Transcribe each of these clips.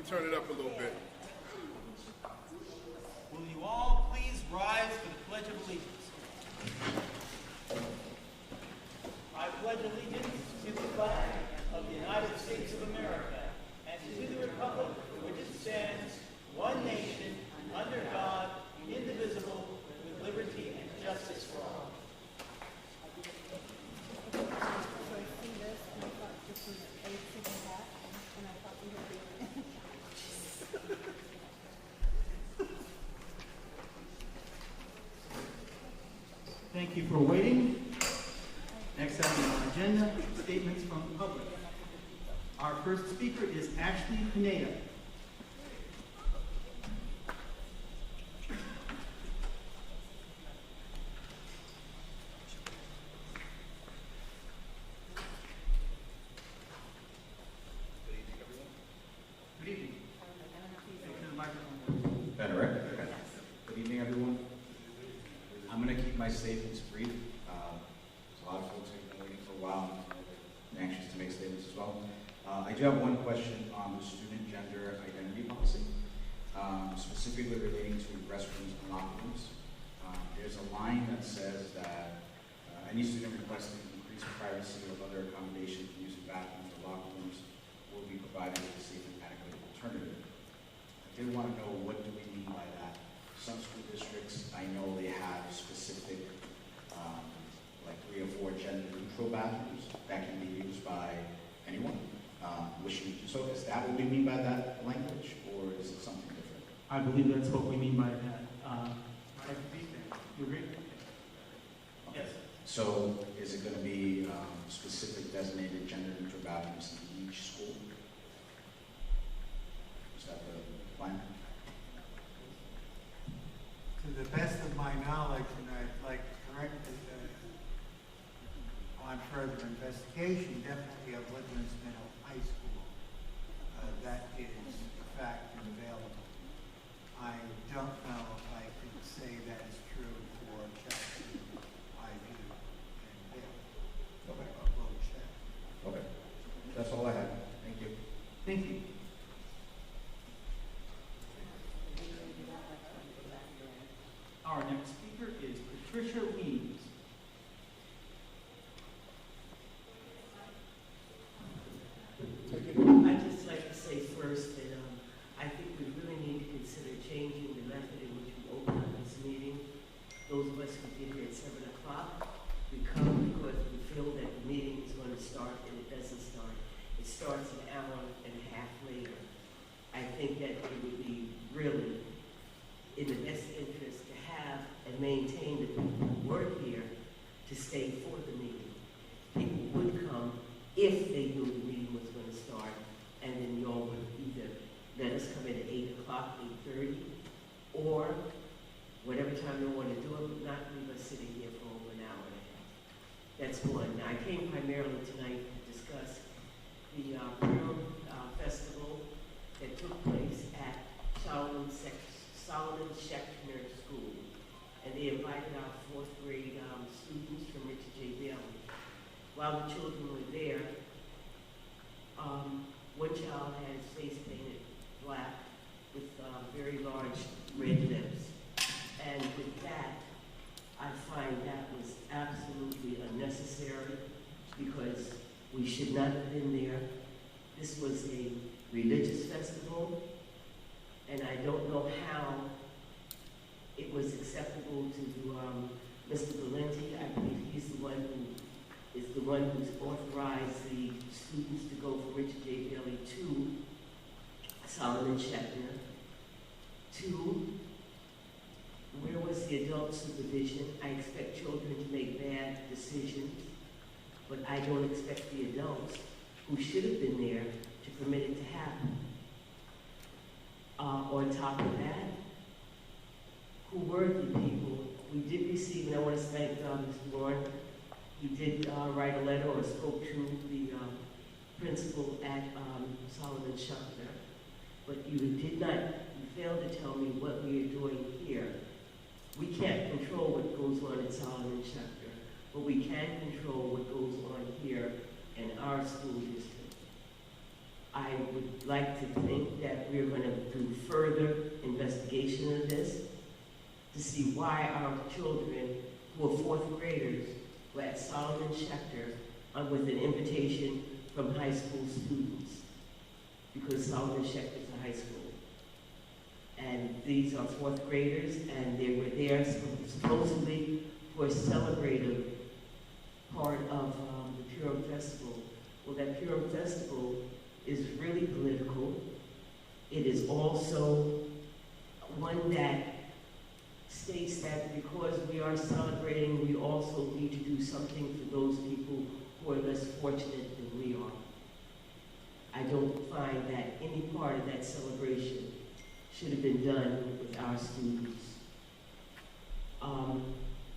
turn it up a little bit. Will you all please rise for the Pledge of Allegiance? I pledge allegiance to the flag of the United States of America and to the republic for which it stands, one nation, under God, indivisible, with liberty and justice for all. Thank you for waiting. Next item on our agenda, statements from the public. Our first speaker is Ashley Pineda. Good evening. Take to the microphone. Better, right? Okay. Good evening, everyone. I'm going to keep my statements brief. There's a lot of folks who've been waiting for a while and anxious to make statements as well. I do have one question on the student gender identity policy, specifically relating to restrooms and locker rooms. There's a line that says that any student requesting increased privacy or other accommodation for use of bathrooms or locker rooms will be provided with a safe and adequate alternative. I did want to know, what do we mean by that? Some school districts, I know they have specific, like 3 or 4 gender-neutral bathrooms that can be used by anyone. So is that what we mean by that language, or is it something different? I believe that's what we mean by that. You agree? Yes. So is it going to be specific designated gender-neutral bathrooms in each school? Is that the plan? To the best of my knowledge, and I'd like to correct it on further investigation, definitely of Woodlands Middle High School. That is a fact and available. I don't know if I can say that is true for Chelsea, IU, and Bill. Okay. We'll check. Okay. That's all I have. Thank you. Thank you. Our next speaker is Patricia Weems. I'd just like to say first that I think we really need to consider changing the method in which we open up this meeting. Those of us who get here at 7 o'clock, we come because we feel that the meeting is going to start, and it doesn't start. It starts an hour and a half later. I think that it would be really in the best interest to have and maintain the people who work here to stay for the meeting. People would come if they knew the meeting was going to start, and then y'all would either let us come in at 8 o'clock, 8:30, or whatever time you want to do it, not leave us sitting here for over an hour and a half. That's one. Now, I came primarily tonight to discuss the festival that took place at Solomon Schechtner School, and they invited our 4th grade students from Richard J. Bailey. While the children were there, one child had his face painted black with very large red lips. And with that, I find that was absolutely unnecessary because we should not have been there. This was a religious festival, and I don't know how it was acceptable to Mr. Valenti. I believe he's the one who's authorized the students to go from Richard J. Bailey to Solomon Schechtner. 2, where was the adult supervision? I expect children to make bad decisions, but I don't expect the adults who should have been there to permit it to happen. On top of that, who were the people? We did receive, and I want to thank Mr. Warren. He did write a letter or spoke to the principal at Solomon Schechtner, but you failed to tell me what we are doing here. We can't control what goes on at Solomon Schechtner, but we can control what goes on here in our school district. I would like to think that we're going to do further investigation of this to see why our children who are fourth graders were at Solomon Schechter with an invitation from high school students, because Solomon Schechter is a high school. And these are fourth graders, and they were there supposedly for a celebrative part of the Purim Festival. Well, that Purim Festival is really political. It is also one that states that because we are celebrating, we also need to do something for those people who are less fortunate than we are. I don't find that any part of that celebration should have been done with our students.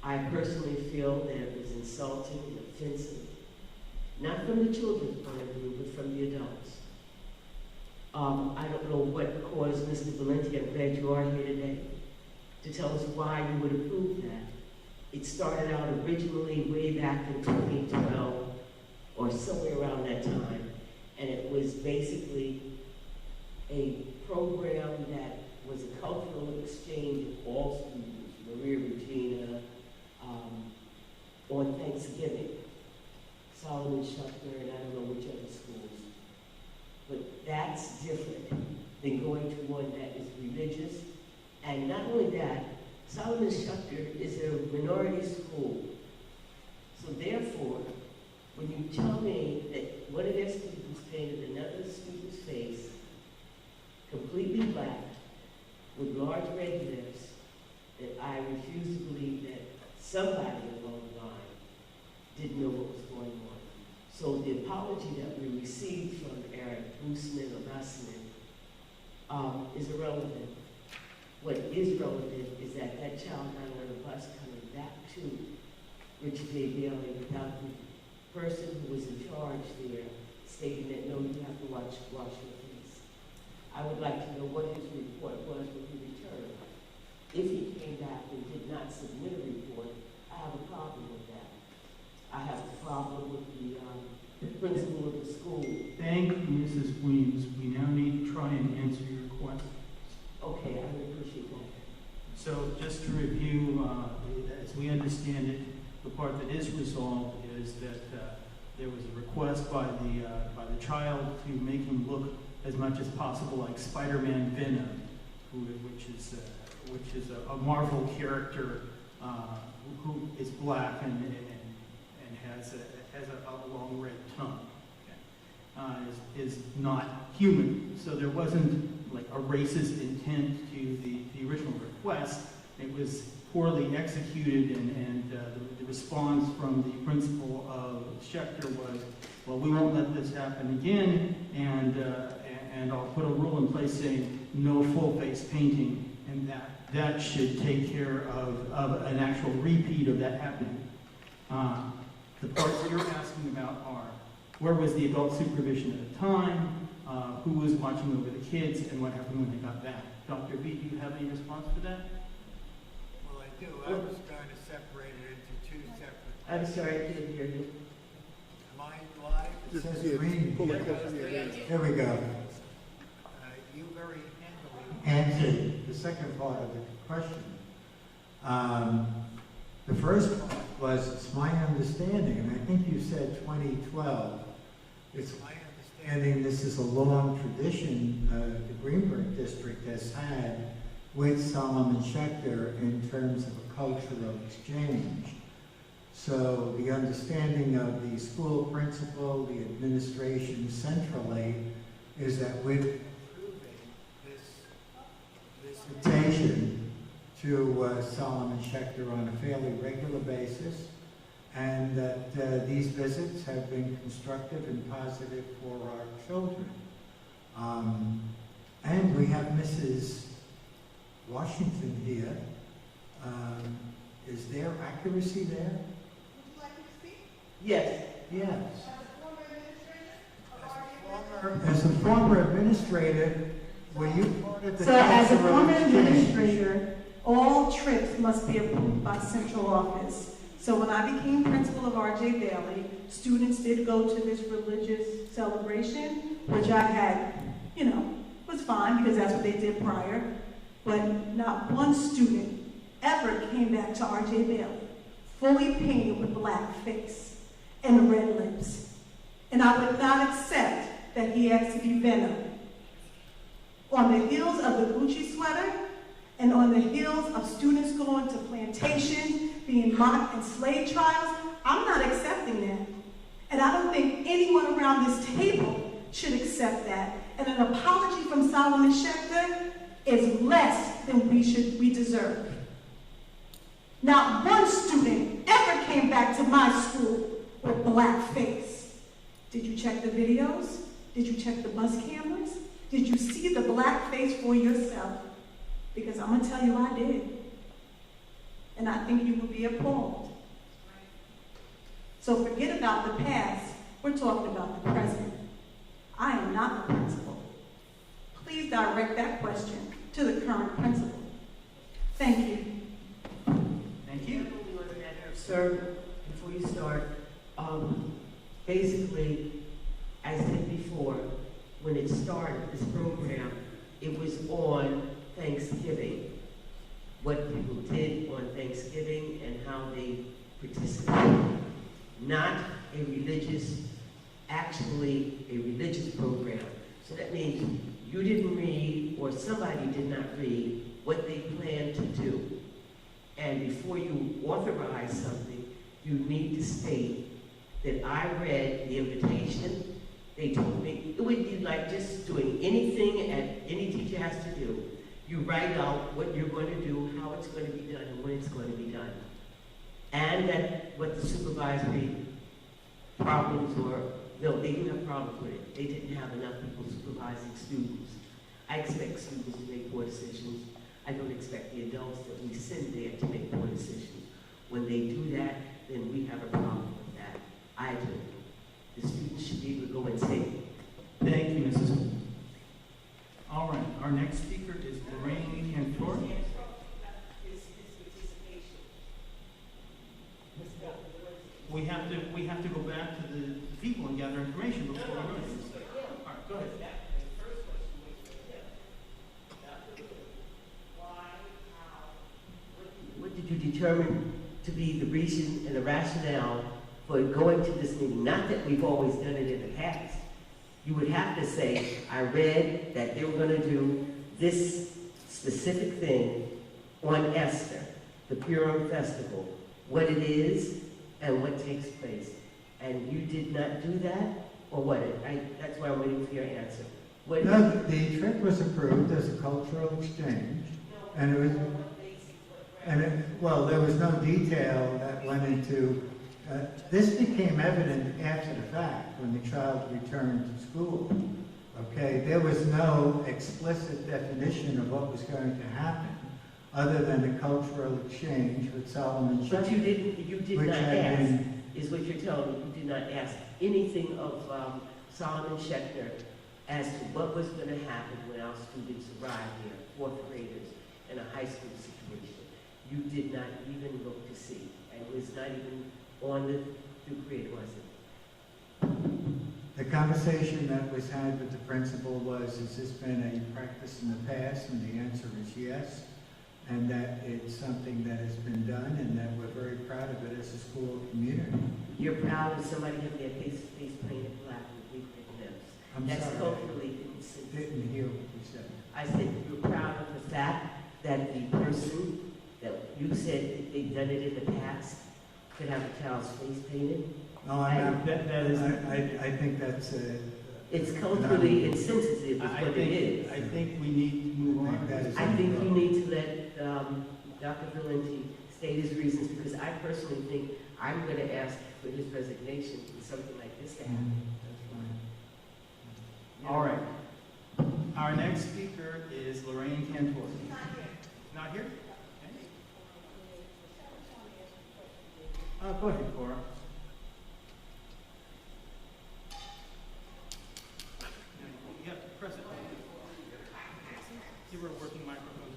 I personally feel that it was insulting and offensive, not from the children's point of view, but from the adults. I don't know what caused Mr. Valenti, I'm glad you are here today, to tell us why you would approve that. It started out originally way back in 2012, or somewhere around that time, and it was basically a program that was a cultural exchange of all students, Maria Regina, on Thanksgiving, Solomon Schechter, and I don't know which other schools. But that's different than going to one that is religious. And not only that, Solomon Schechter is a minority school. So therefore, when you tell me that one of their students painted another student's face completely black with large red lips, that I refuse to believe that somebody along the line didn't know what was going on. So the apology that we received from Eric Boosman or Bassman is irrelevant. What is relevant is that that child got on a bus coming back to Richard J. Bailey without the person who was in charge there stating that, no, you have to wash your face. I would like to know what his report was when he returned. If he came back and did not submit a report, I have a problem with that. I have a problem with the principal of the school. Thank you, Mrs. Williams. We now need to try and answer your question. Okay, I would appreciate that. So just to review, as we understand it, the part that is resolved is that there was a request by the child to make him look as much as possible like Spider-Man Venom, which is a Marvel character who is black and has a long red tongue. Is not human. So there wasn't like a racist intent to the original request. It was poorly executed, and the response from the principal of Schechter was, well, we won't let this happen again, and I'll put a rule in place saying no full-face painting, and that should take care of an actual repeat of that happening. The parts that you're asking about are, where was the adult supervision at the time, who was watching over the kids, and what happened when they got back. Dr. B, do you have any response to that? Well, I do. I was going to separate it into two separate. I'm sorry, I didn't hear you. Am I live? It says green. There we go. You very handily answered the second part of the question. The first part was, it's my understanding, and I think you said 2012. It's my understanding this is a long tradition the Greenburgh district has had with Solomon Schechter in terms of a cultural exchange. So the understanding of the school principal, the administration centrally, is that with approving this invitation to Solomon Schechter on a fairly regular basis, and that these visits have been constructive and positive for our children. And we have Mrs. Washington here. Is there accuracy there? Would you like me to speak? Yes. As Yes. a former administrator of our As a former administrator, were you part of the So as a cultural former exchange? administrator, all trips must be approved by central office. So when I became principal of R.J. Bailey, students did go to this religious celebration, which I had, was fine because that's what they did prior. But not one student ever came back to R.J. Bailey fully painted with black face and red lips. And I would not accept that he asked to be Venom. On the heels of the Gucci sweater, and on the heels of students going to plantations, being mock and slave trials, I'm not accepting that. And I don't think anyone around this table should accept that. And an apology from Solomon Schechter is less than we deserve. Not one student ever came back to my school with black face. Did you check the videos? Did you check the bus cameras? Did you see the black face for yourself? Because I'm going to tell you I did. And I think you will be appalled. So forget about the past. We're talking about the present. I am not the principal. Please direct that question to the current principal. Thank you. Thank you. Sir, before you start, basically, I said before, when it started, this program, it was on Thanksgiving. What people did on Thanksgiving and how they participated. Not a religious, actually a religious program. So that means you didn't read, or somebody did not read, what they planned to do. And before you authorize something, you need to state that I read the invitation. They told me it would be like just doing anything any teacher has to do. You write out what you're going to do, how it's going to be done, and when it's going to be done. And that what the supervisory problems were, no, they didn't have problems with it. They didn't have enough people supervising students. I expect students to make poor decisions. I don't expect the adults that we send there to make poor decisions. When they do that, then we have a problem with that. I do. The students should be able to go and say, Thank you, Mrs. Wood. All right, our next speaker is Lorraine Cantor. We have to go back to the people and gather information before we go. All right, go ahead. what did you determine to be the reason and the rationale for going to this meeting? Not that we've always done it in the past. You would have to say, I read that they were going to do this specific thing on Esther, the Purim Festival, what it is and what takes place. And you did not do that? Or what? That's why I'm waiting for your answer. What No, the trip was approved as a cultural exchange, and it was, well, there was no detail that went into, this became evident after the fact, when the child returned to school. Okay, there was no explicit definition of what was going to happen, other than the cultural exchange with Solomon Schechter. But you did not ask, is what you're telling me. You did not ask anything of Solomon Schechter as to what was going to happen when our students arrived here, fourth graders, in a high school situation. You did not even look to see, and it was not even on the grid, was it? The conversation that was had with the principal was, has this been a practice in the past? And the answer is yes. And that it's something that has been done, and that we're very proud of it as a school community. You're proud of somebody having their face painted black with big lips. I'm That's sorry, culturally I considered. didn't hear what you said. I said you're proud of the fact that the person that you said that they've done it in the past could have a child's face painted. No, I'm not. That is. I think that's It's culturally insensitive is I what it is. think we need to move on. That is I think you need to let Dr. Valenti state his reasons, because I personally think I'm going to ask for his resignation for something like this to happen. That's fine. All right. Our next speaker is Lorraine Cantor. Not here? Okay. Go ahead, Cora. Yeah, press it. Give her a working microphone.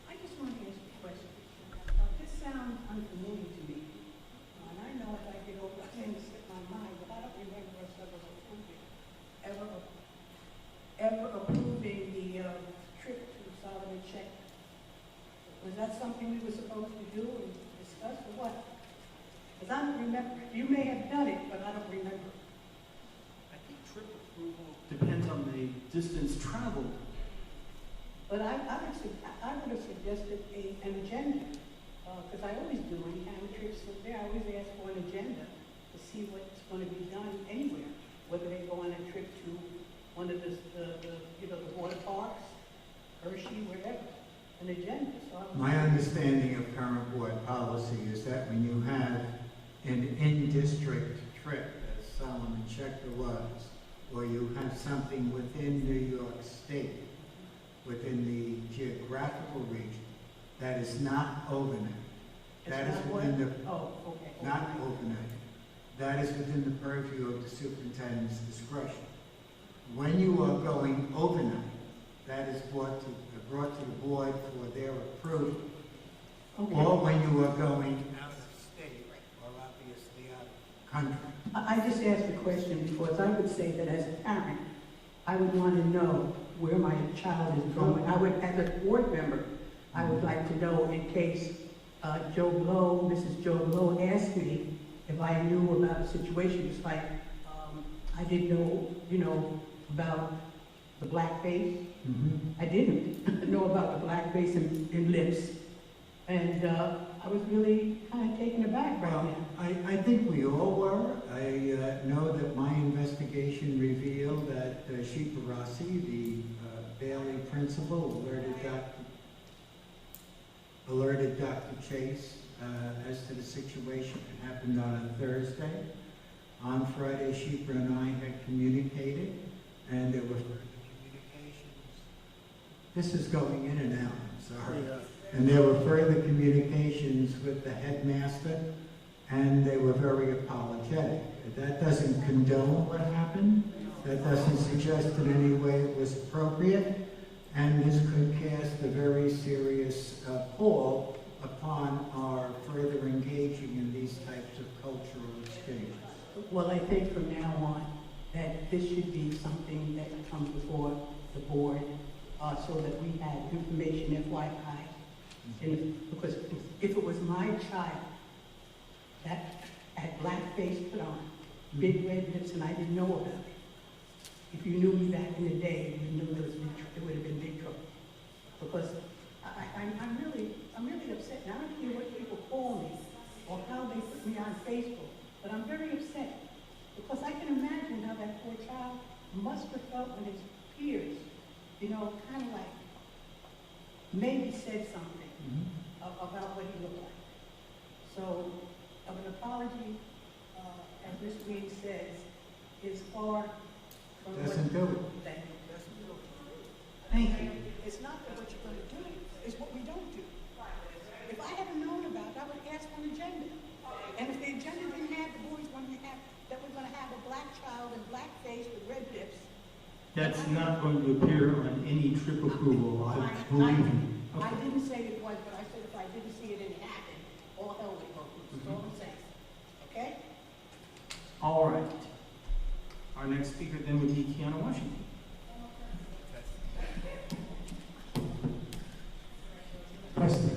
I just want to ask you a question. This sounds unfamiliar to me. And I know as I get older, things get my that something we were supposed to do and discuss or what? Because I don't remember. You may have done it, but I don't remember. I think trip approval depends on the distance traveled. But I would have suggested an agenda, because I always do any kind of trips from there. I always ask for an agenda to see what's going to be done anywhere, whether they go on a trip to one of the water parks, Hershey, wherever, an agenda. So My understanding of current board policy is that when you have an in-district trip, as Solomon Schechter was, or you have something within New York State, within the geographical region, that is not overnight. That is within the, not overnight. That is within the purview of the superintendent's discretion. When you are going overnight, that is brought to the board for their approval. Okay. Or when you are going out of state, or obviously out of country. I just asked the question because I would say that as a parent, I would want to know where my child is going. I would, as a board member, I would like to know in case Mrs. Joe Blow asked me if I knew about a situation. It's like, I didn't know, about the blackface. I didn't know about the blackface and lips. And I was really kind of taken aback right now. I think we all were. I know that my investigation revealed that Shipa Rossi, the Bailey principal, alerted Dr. Chase as to the situation. It happened on a Thursday. On Friday, Shipa and I had communicated, and there were further communications. This is going in and out, I'm sorry. And there were further communications with the headmaster, and they were very apologetic. That doesn't condone what happened. That doesn't suggest in any way it was appropriate. And this could cast a very serious pall upon our further engaging in these types of cultural exchanges. Well, I think from now on that this should be something that comes before the board so that we have information FYI. And because if it was my child that had blackface put on, big red lips, and I didn't know about it, if you knew me back in the day, you knew there would have been big trouble. Because I'm really upset. Now I don't care what people call me or how they put me on Facebook, but I'm very upset because I can imagine how that poor child must have felt when his peers, kind of like maybe said something about what he looked like. So, an apology, as Ms. Green says, is far from Doesn't do it. Thank you. Thank you. It's not that what you're going to do, it's what we don't do. If I had known about it, I would ask for an agenda. And if the agenda didn't have the boys wanting to have, that we're going to have a black child and black face with red lips. That's not going to appear on any trip approval, I believe me. I didn't say it was, but I said if I didn't see it, it happened. All hell would go loose. That's all I'm saying. Okay? All right. Our next speaker then would be Kiana Washington. Okay.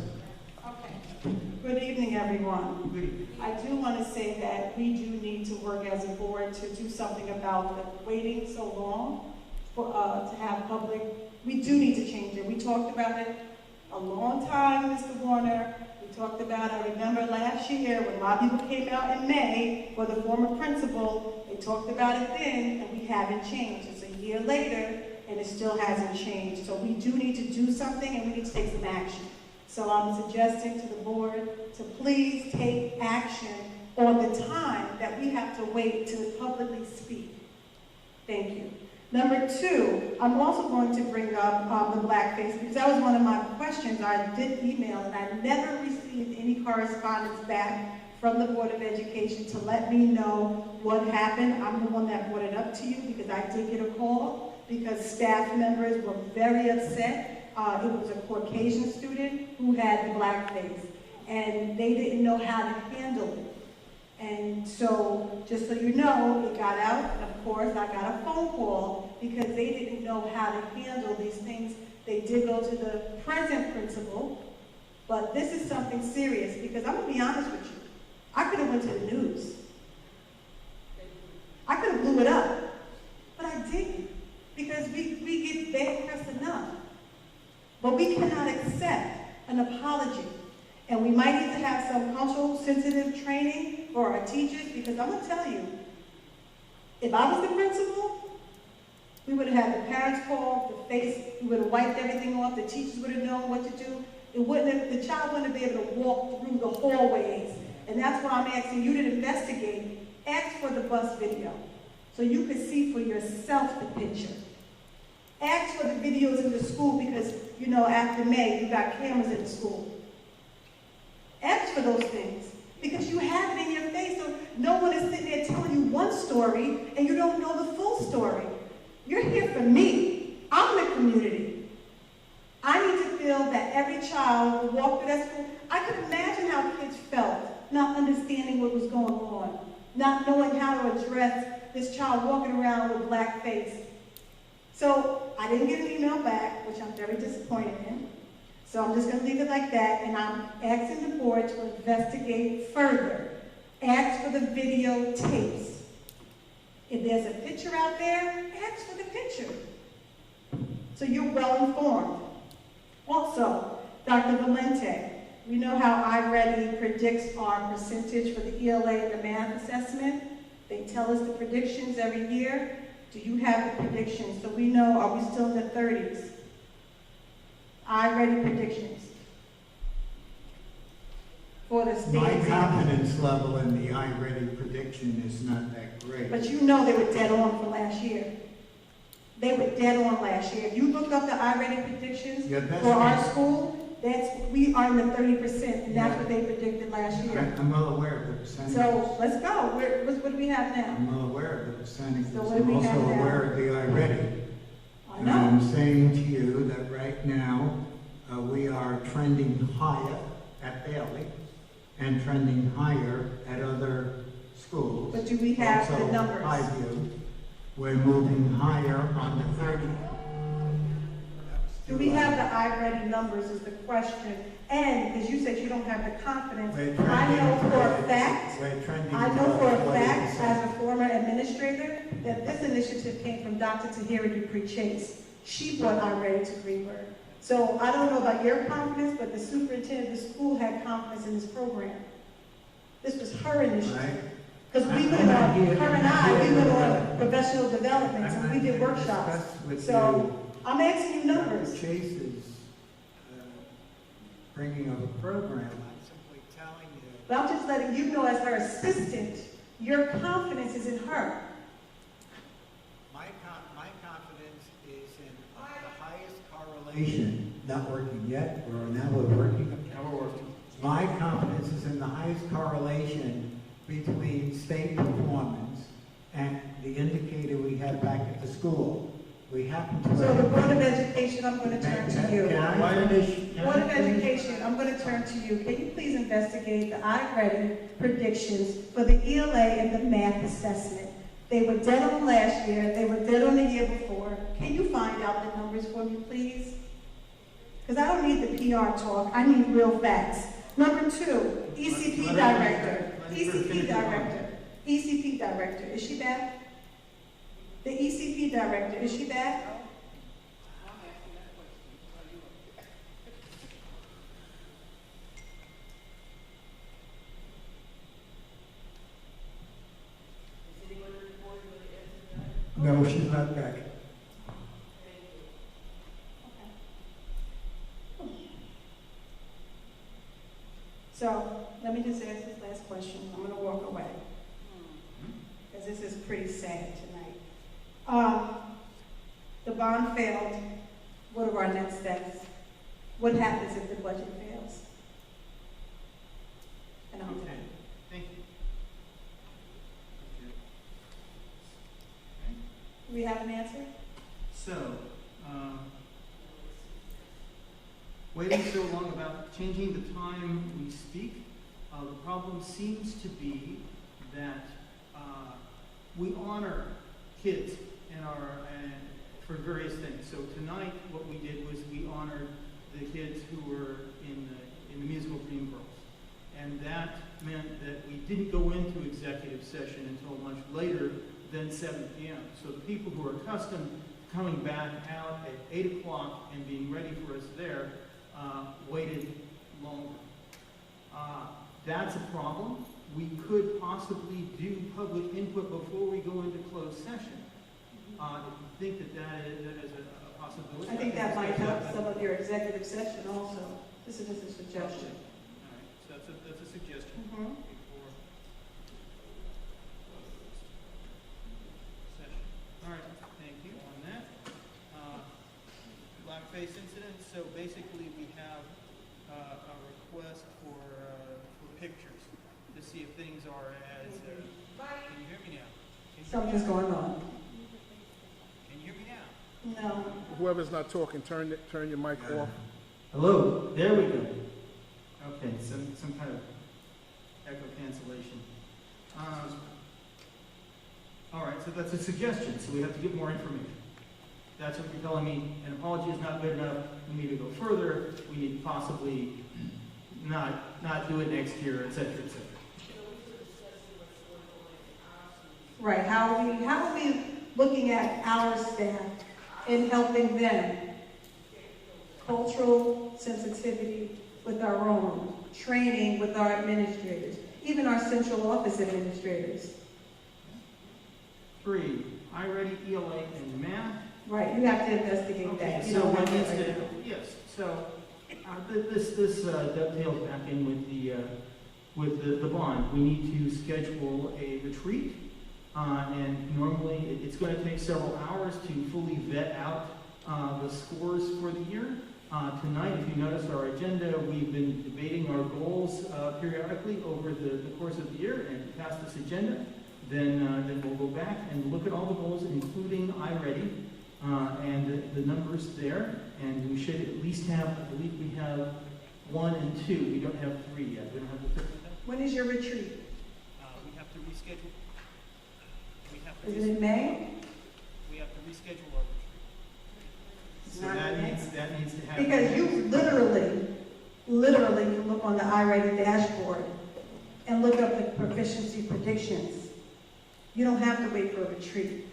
Good evening, everyone. Good evening. I do want to say that we do need to work as a board to do something about the waiting so long for to have public. We do need to change it. We talked about it a long time, Mr. Warner. We talked about it, I remember last year when a lot of people came out in May for the former principal. They talked about it then, and we haven't changed. It's a year later, and it still hasn't changed. So we do need to do something, and we need to take some action. So I'm suggesting to the board to please take action on the time that we have to wait to publicly speak. Thank you. Number two, I'm also going to bring up the blackface because that was one of my questions. I did email and I never received any correspondence back from the Board of Education to let me know what happened. I'm the one that brought it up to you because I did get a call because staff members were very upset. It was a Caucasian student who had the blackface and they didn't know how to handle it. And so, just so you know, it got out, and of course, I got a phone call because they didn't know how to handle these things. They did go to the present principal, But this is something serious, because I'm gonna be honest with you. I could have went to the news. I could have blew it up, but I didn't, because we get bad press enough. But we cannot accept an apology. And we might need to have some cultural sensitive training for our teachers, because I'm gonna tell you, if I was the principal, we would have had the parents call, we would have wiped everything off, the teachers would have known what to do. The child wouldn't be able to walk through the hallways. And that's why I'm asking you to investigate. Ask for the bus video, so you can see for yourself the picture. Ask for the videos in the school, because, you know, after May, you got cameras in the school. Ask for those things, because you have it in your face, so no one is sitting there telling you one story and you don't know the full story. You're here for me. I'm the community. I need to feel that every child will walk through that school. I could imagine how kids felt, not understanding what was going on, not knowing how to address this child walking around with black face. So I didn't get an email back, which I'm very disappointed in. So I'm just going to leave it like that, and I'm asking the board to investigate further. Ask for the videotapes. If there's a picture out there, ask for the picture, so you're well informed. Also, Dr. Valente, we know how iReady predicts our percentage for the ELA and the math assessment. They tell us the predictions every year. Do you have the predictions? So we know, are we still in the 30s? iReady predictions for the state My exam. confidence level in the iReady prediction is not that great. But you know they were dead on for last year. They were dead on last year. If you look up the iReady predictions Yeah, that's for our right. school, we are in the 30%, and that's what they predicted last year. I'm well aware of the percentages. So let's go. What do we have now? I'm well aware of the percentages. So what do we I'm have also now? aware of the iReady. I And know. I'm saying to you that right now, we are trending higher at Bailey and trending higher at other schools. But do we have the Also, numbers? Highview, we're moving higher on the 30. Do we have the iReady numbers is the question. And, because you said you don't have the confidence, We're I know trending for a towards- fact, We're trending I know for a towards fact, 40%. as a former administrator, that this initiative came from Dr. Tahira Dupree Chase. She brought iReady to Greenburgh. So I don't know about your confidence, but the superintendent of the school had confidence in this program. This was her initiative. Right? Because we I'm went not on, here- her and I, we went on professional development, and we did workshops. So I'm asking you numbers. Chase's bringing of a program, I'm simply telling you. But I'm just letting you know as her assistant, your confidence is in her. My confidence is in the highest correlation. Not working yet, now we're working. Now we're working. My confidence is in the highest correlation between state performance and the indicator we have back at the school. We happen to. So the Board of Education, I'm going to turn to you. Can I finish? Board of Education, I'm going to turn to you. Can you please investigate the iReady predictions for the ELA and the math assessment? They were dead on last year. They were dead on the year before. Can you find out the numbers for me, please? Because I don't need the PR talk. I need real facts. Number 2, ECP director. ECP director. ECP director. Is she back? The ECP director. Is she back? No, she's not back. So, let me just ask this last question. I'm going to walk away. Because this is pretty sad tonight. The bond failed. What are our next steps? What happens if the budget fails? And I'm Okay, done. thank you. Do we have an answer? So, waiting so long about changing the time we speak, the problem seems to be that we honor kids for various things. So tonight, what we did was we honored the kids who were in in the musical Greenburgh. And that meant that we didn't go into executive session until much later than 7 p.m. So the people who are accustomed to coming back out at 8 o'clock and being ready for us there waited longer. That's a problem. We could possibly do public input before we go into closed session. If you think that is a possibility. I think that might help some of your executive session also. This is just a suggestion. All right, so that's a suggestion. Mhm. Before session. All right, thank you on that. Blackface incident. So basically, we have a request for pictures to see if things are as. Can you hear me now? Something's going on. Can you hear me now? No. Whoever's not talking, turn your mic off. Hello. There we go. Okay, some kind of echo cancellation. All right, so that's a suggestion. So we have to get more information. That's what you're telling me. An apology is not good enough. We need to go further. We need to possibly not do it next year, et cetera, et cetera. Right. How are we looking at our staff and helping them? Cultural sensitivity with our own, training with our administrators, even our central office administrators. 3, iReady, ELA, and math. Right. You have to investigate Okay, that. You so don't what have needs to- to, yes, so this dovetails back in with the bond. We need to schedule a retreat, and normally it's going to take several hours to fully vet out the scores for the year. Tonight, if you notice our agenda, we've been debating our goals periodically over the course of the year, and pass this agenda, then we'll go back and look at all the goals, including iReady, and the numbers there, and we should at least have, I believe we have 1 and 2. We don't have 3 yet. We don't have the 3rd. When is your retreat? We have to reschedule. Is it in May? We have to reschedule our retreat. So Not that in May. needs to happen. Because you literally can look on the iReady dashboard and look up the proficiency predictions. You don't have to wait for a retreat.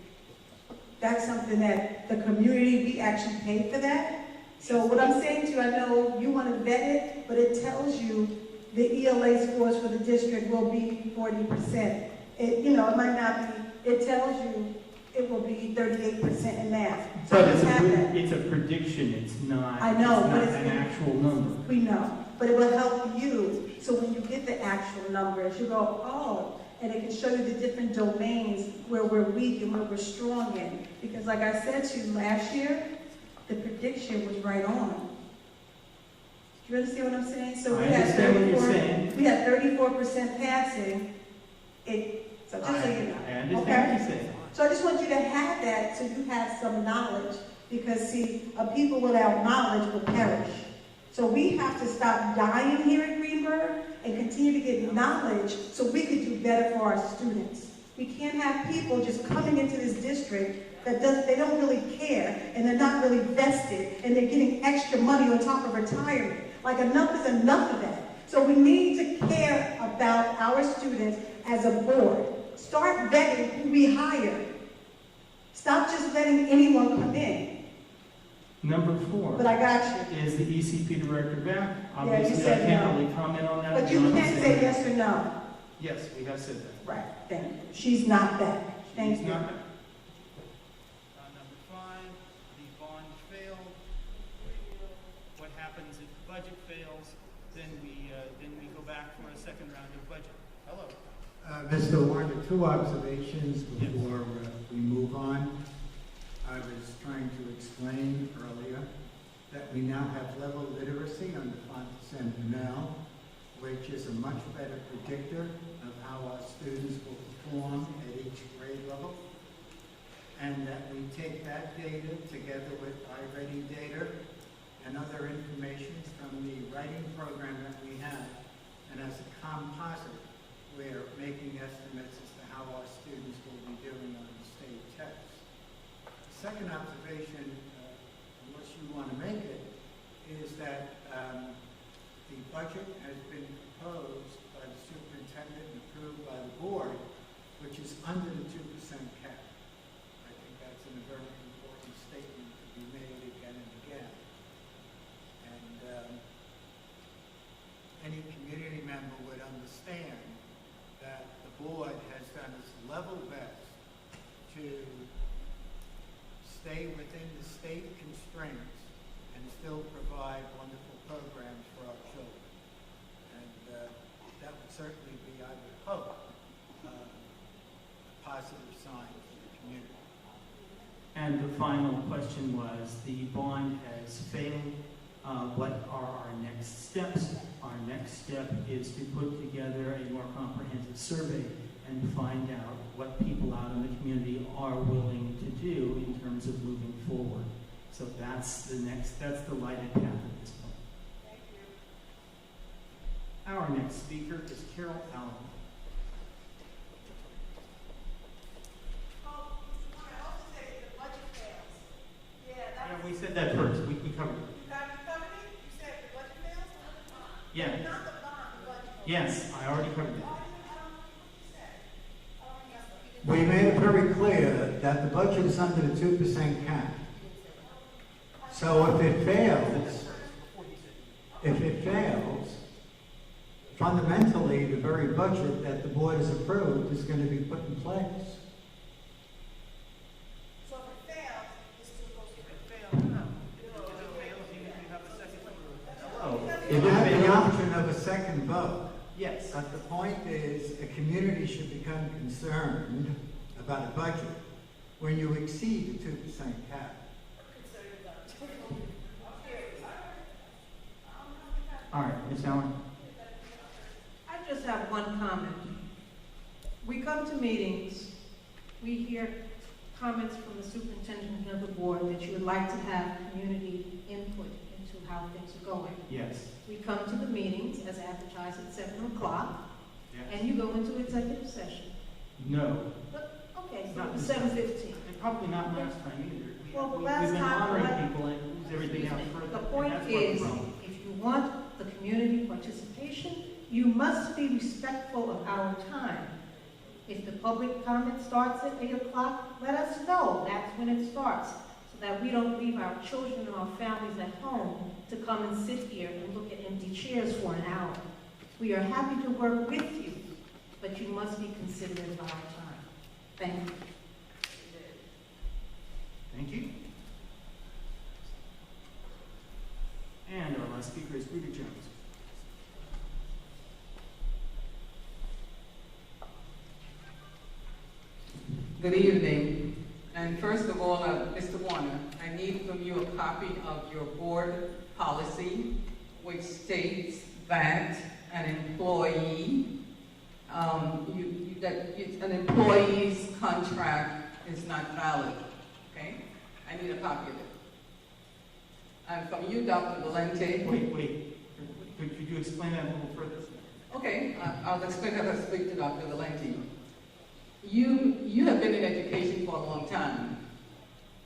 That's something that the community, we actually pay for that. So what I'm saying to you, I know you want to vet it, but it tells you the ELA scores for the district will be 40%. It might not be, it tells you it will be 38% in math. So But just have that. it's a prediction, it's not, I know, it's but not it's an actual number. We know, but it will help you. So when you get the actual numbers, you go, oh, and it can show you the different domains where we're weak and where we're strong in. Because like I said to you last year, the prediction was right on. Do you understand what I'm saying? So I understand what you're saying. We had 34% passing. So just so you know. I understand what Okay? you're saying. So I just want you to have that so you have some knowledge, because see, a people without knowledge will perish. So we have to stop dying here in Greenburgh and continue to get knowledge so we could do better for our students. We can't have people just coming into this district that they don't really care and they're not really vested and they're getting extra money on top of retirement. Like enough is enough of that. So we need to care about our students as a board. Start vetting who we hire. Stop just letting anyone come in. Number 4. But I got you. Is the ECP director back? Yeah, you Obviously, I said can't no. really comment on that. But you beyond can't saying- say yes or no. Yes, we have said that. Right, thank you. She's not back. Thank She's you. not back. Number 5, the bond failed. What happens if the budget fails? Then we go back for a second round of budget. Hello. Mr. Warner, 2 observations before we move on. I was trying to explain earlier that we now have level literacy on the Font Centennial, which is a much better predictor of how our students will perform at each grade level. And that we take that data together with iReady data and other information from the writing program that we have, and as a composite, we're making estimates as to how our students will be doing on the state tests. The second observation, unless you want to make it, is that The budget has been proposed by the superintendent and approved by the board, which is under the 2% cap. I think that's a very important statement to be made again and again. And any community member would understand that the board has done its level best to stay within the state constraints and still provide wonderful programs for our children. And that would certainly be, I would hope, a positive sign for the community. And the final question was, the bond has failed. What are our next steps? Our next step is to put together a more comprehensive survey and find out what people out in the community are willing to do in terms of moving forward. So that's the lighted path at this point. Thank you. Our next speaker is Carol Allen. Yeah, we said that first. We covered it. Yeah. Yes, I already covered that. We made it very clear that the budget is under the 2% cap. So if it fails, fundamentally, the very budget that the board has approved is going to be put in place. So if it fails, it's still supposed to fail. It has the option of a second vote. Yes. But the point is, a community should become concerned about a budget when you exceed the 2% cap. All right, Ms. Allen. I just have one comment. We come to meetings, we hear comments from the superintendent and the board that you would like to have community input into how things are going. Yes. We come to the meetings as advertised at 7 o'clock, Yes. and you go into executive session. No. But, okay, Not so this 7:15. And probably not last time either. Well, the We've last been time- honoring people and lose everything else further. The and point that's where we're is, wrong. if you want the community participation, you must be respectful of our time. If the public comment starts at 8 o'clock, let us know that's when it starts, so that we don't leave our children and our families at home to come and sit here and look at empty chairs for an hour. We are happy to work with you, but you must be considerate of our time. Thank you. Thank you. And our last speaker is Rita Jones. Good evening. And first of all, Mr. Warner, I need from you a copy of your board policy, which states that an employee, an employee's contract is not valid. Okay? I need a copy of it. And from you, Dr. Valente. Wait. Could you explain that a little further? Okay, I'll explain as I speak to Dr. Valente. You have been in education for a long time,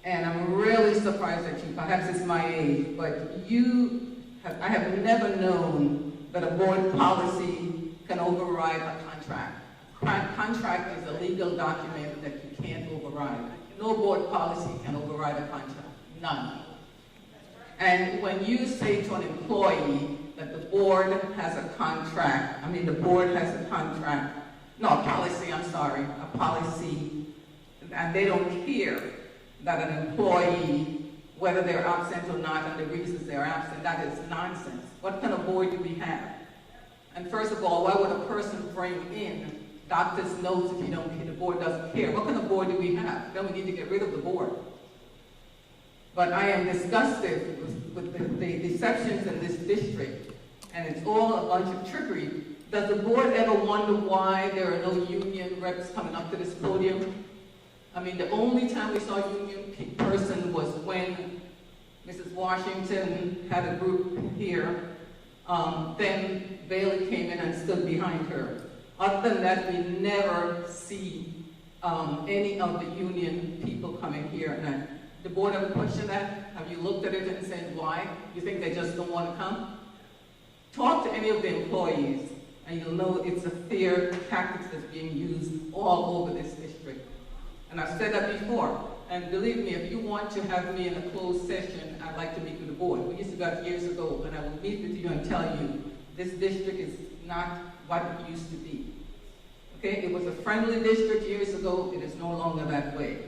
and I'm really surprised at you. Perhaps it's my age, but I have never known that a board policy can override a contract. Contract is a legal document that you can't override. No board policy can override a contract, none. And when you say to an employee that the board has a contract, a policy, and they don't care that an employee, whether they're absent or not, and the reasons they're absent, that is nonsense. What kind of board do we have? And first of all, why would a person bring in doctor's notes if the board doesn't care? What kind of board do we have? Then we need to get rid of the board. But I am disgusted with the deceptions in this district, and it's all a bunch of trickery. Does the board ever wonder why there are no union reps coming up to this podium? I mean, the only time we saw a union person was when Mrs. Washington had a group here. Then Bailey came in and stood behind her. Other than that, we never see any of the union people coming here. And the board ever questioned that? Have you looked at it and said why? You think they just don't want to come? talk to any of the employees, and you'll know it's a fear tactic that's being used all over this district. And I've said that before. And believe me, if you want to have me in a closed session, I'd like to meet with the board. We used to do that years ago, and I will meet with you and tell you this district is not what it used to be. Okay, it was a friendly district years ago. It is no longer that way.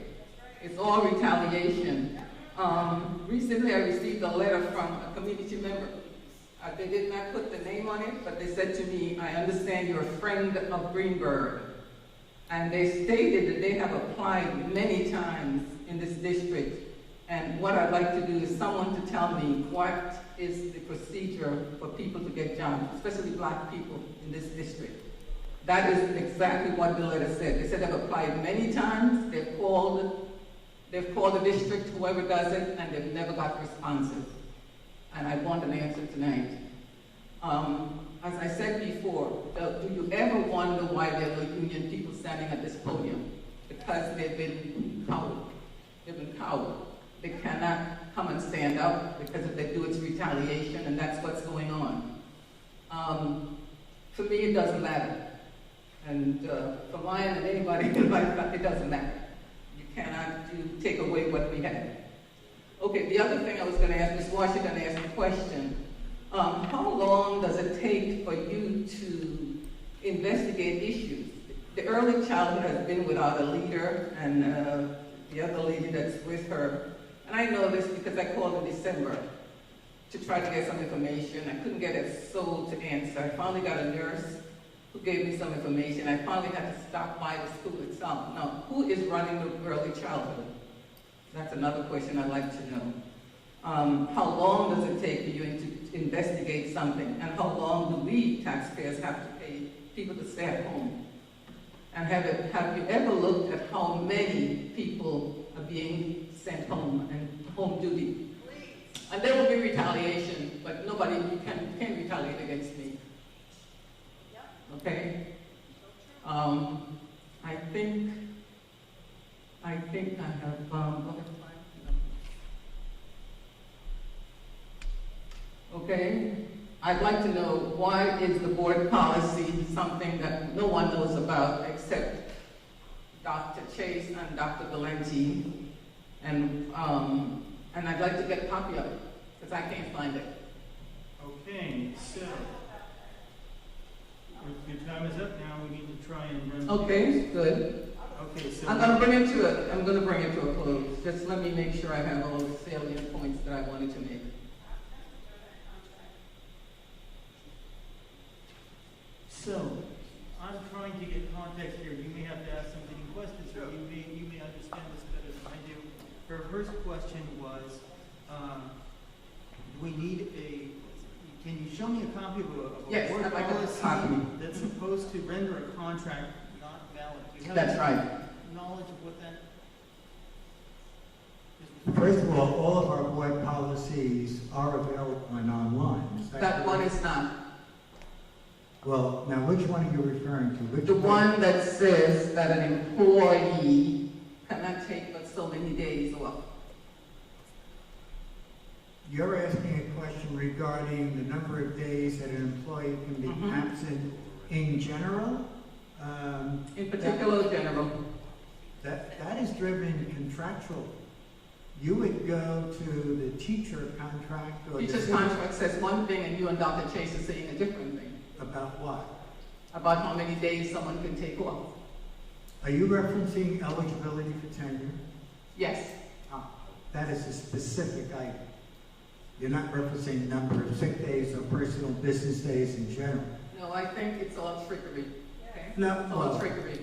It's all retaliation. Recently, I received a letter from a community member. They did not put the name on it, but they said to me, I understand you're a friend of Greenburgh. And they stated that they have applied many times in this district. And what I'd like to do is someone to tell me what is the procedure for people to get jobs, especially black people in this district. That is exactly what the letter said. They said they've applied many times, they've called the district, whoever does it, and they've never got responses. And I want an answer tonight. As I said before, do you ever wonder why there are no union people standing at this podium? Because they've been cowed. They've been cowed. They cannot come and stand up because if they do, it's retaliation, and that's what's going on. For me, it doesn't matter. And for mine and anybody in life, it doesn't matter. You cannot take away what we have. Okay, the other thing I was going to ask, Ms. Washington asked a question. How long does it take for you to investigate issues? The early childhood has been without a leader, and the other lady that's with her. And I know this because I called in December to try to get some information. I couldn't get a soul to answer. I finally got a nurse who gave me some information. I finally had to stop by the school itself. Now, who is running the early childhood? That's another question I'd like to know. How long does it take for you to investigate something? And how long do we, taxpayers, have to pay people to stay at home? And have you ever looked at how many people are being sent home and home duty? And there will be retaliation, but nobody can retaliate against me. Okay? I think I have, okay? I'd like to know, why is the board policy something that no one knows about except Dr. Chase and Dr. Valenti? And I'd like to get a copy of it, because I can't find it. Okay, so your time is up now. We need to try and run. Okay, good. Okay, so I'm going to bring it to a close. Just let me make sure I have all the salient points that I wanted to make. So, I'm trying to get context here. You may have to ask some leading questions, or you may understand this better than I do. Her first question was, do we need can you show me a copy of a Yes, board I'd like a policy copy. that's supposed to render a contract not valid? Do you have That's any right. knowledge of what that? First of all of our board policies are available online. Is That one is not. Well, now which one are you referring to? The one that says that an employee cannot take but so many days off. You're asking a question regarding the number of days that an employee can be absent in general? In particular, general. That is driven contractually. You would go to the teacher contract or Teacher's contract says one thing and you and Dr. Chase are saying a different thing. About what? About how many days someone can take off. Are you referencing eligibility for tenure? Yes. That is a specific item. You're not referencing number of sick days or personal business days in general. No, I think it's all trickery. Okay? No, It's all well, trickery.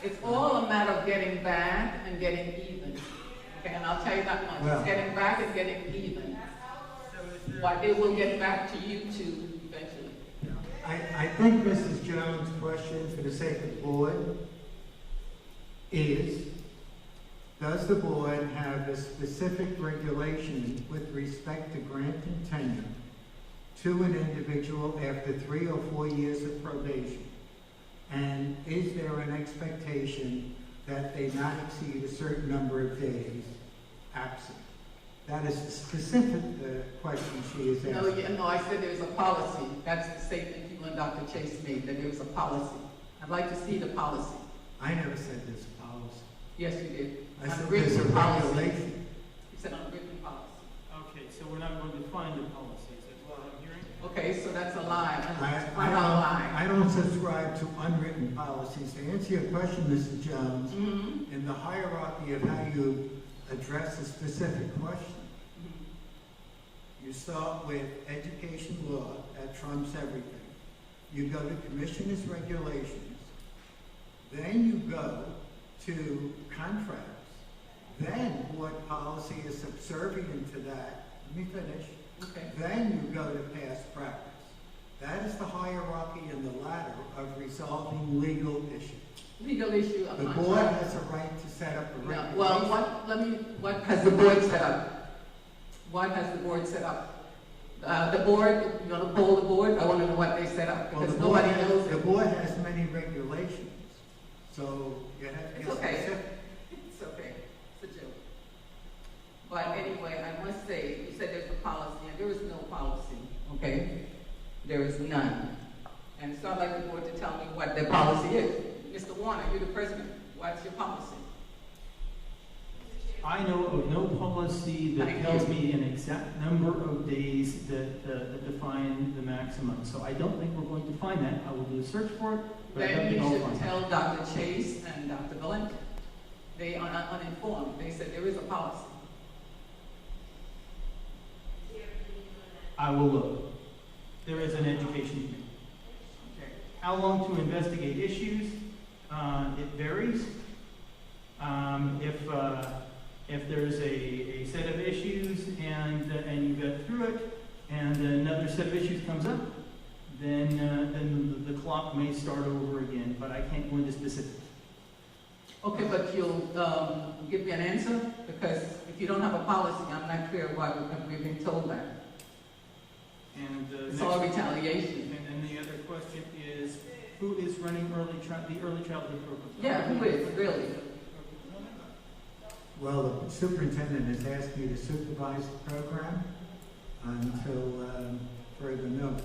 It's all a matter of getting back and getting even. Okay, and I'll tell you that much. Well. It's getting back and getting even. But it will get back to you too eventually. I think Mrs. Jones' question, for the sake of the board, is, does the board have a specific regulation with respect to granting tenure to an individual after 3 or 4 years of probation? And is there an expectation that they not exceed a certain number of days absent? That is the specific question she is No, asking. no, I said there's a policy. That's the statement you and Dr. Chase made, that there was a policy. I'd like to see the policy. I never said there's a policy. Yes, you did. I said Unwritten there's a policy. regulation. You said unwritten policy. Okay, so we're not going to find the policies, that's what I'm hearing? Okay, so that's a lie. I'm not lying. I don't subscribe to unwritten policies. To answer your question, Mr. Jones, Mhm. in the hierarchy of how you address a specific question, you start with education law, that trumps everything. You go to commissioners' regulations, then you go to contracts, then board policy is subservient to that. Let me finish. Okay. Then you go to past practice. That is the hierarchy and the ladder of resolving legal issues. Legal issue of The contract. board has a right to set up a No, regulation. well, what has the board set up? What has the board set up? The board, you want to poll the board? I want to know what they set up, Well, because the board nobody knows has, the it. board has many regulations, so you have to It's get okay. specific. It's okay, it's a joke. But anyway, I must say, you said there's a policy, and there is no policy, okay? There is none. And so I'd like the board to tell me what their policy is. Mr. Warner, you're the president. What's your policy? I know of no policy that Thank tells you. me an exact number of days that define the maximum. So I don't think we're going to find that. I will do a search for it, but I don't Then think you I'll should find it. tell Dr. Chase and Dr. Valente. They are not uninformed. They said there is a policy. I will look. There is an education committee. Okay. How long to investigate issues? It varies. If there's a set of issues and you get through it, and another set of issues comes up, then the clock may start over again. But I can't go into specifics. Okay, but you'll give me an answer? Because if you don't have a policy, I'm not clear why we've been told that. And It's all retaliation. And then the other question is, who is running the early childhood program? Yeah, who is, really? Well, the superintendent has asked me to supervise the program until further notice.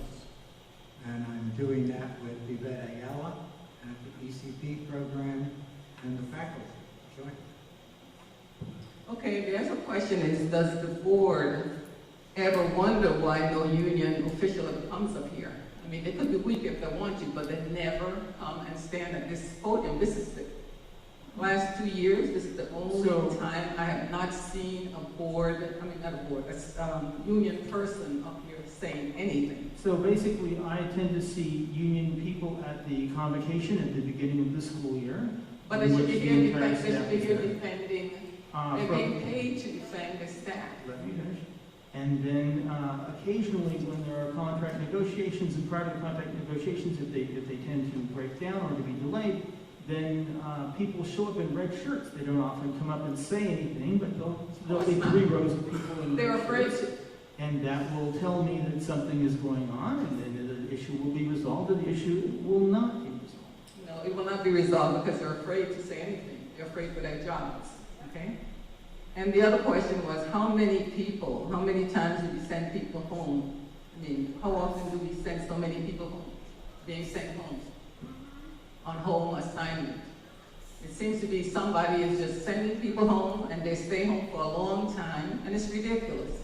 And I'm doing that with Yvette Ayala at the ECP program and the faculty jointly. Okay, the other question is, does the board ever wonder why no union official ever comes up here? I mean, they could be weak if they want to, but they never come and stand at this podium. This is the last 2 years, this is the only time I have not seen a board, I mean, not a board, a union person up here saying anything. So basically, I tend to see union people at the convocation at the beginning of the school year. But they in should which be the here entire defending, they staff should be is here there. defending, they're From- being paid to defend the staff. Let me finish. And then occasionally, when there are contract negotiations and private contract negotiations, if they tend to break down or to be delayed, then people show up in red shirts. They don't often come up and say anything, but there'll be 3 rows of people in They're red afraid shirts. to. And that will tell me that something is going on, and then the issue will be resolved, or the issue will not be resolved. No, it will not be resolved because they're afraid to say anything. They're afraid for their jobs, okay? And the other question was, how many times do we send people home? I mean, how often do we send so many people home, being sent home on home assignment? It seems to be somebody is just sending people home and they stay home for a long time, and it's ridiculous.